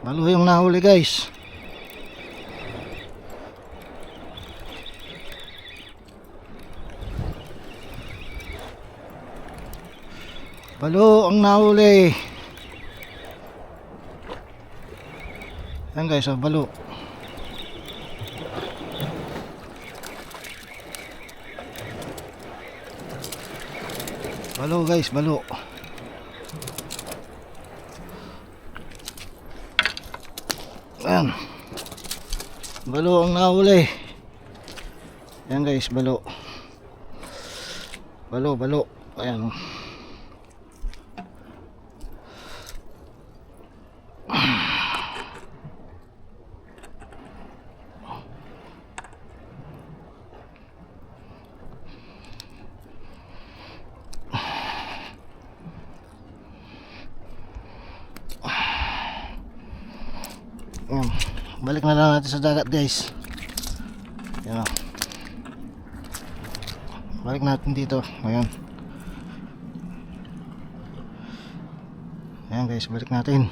Balo yung nahuli guys. Balo ang nahuli. Yan guys, oh, balo. Balo guys, balo. Ayan. Balo ang nahuli. Ayan guys, balo. Balo, balo. Ayan. Ayan. Balik na lang natin sa dagat guys. Ayan o. Balik natin dito. Ayan. Ayan guys, balik natin.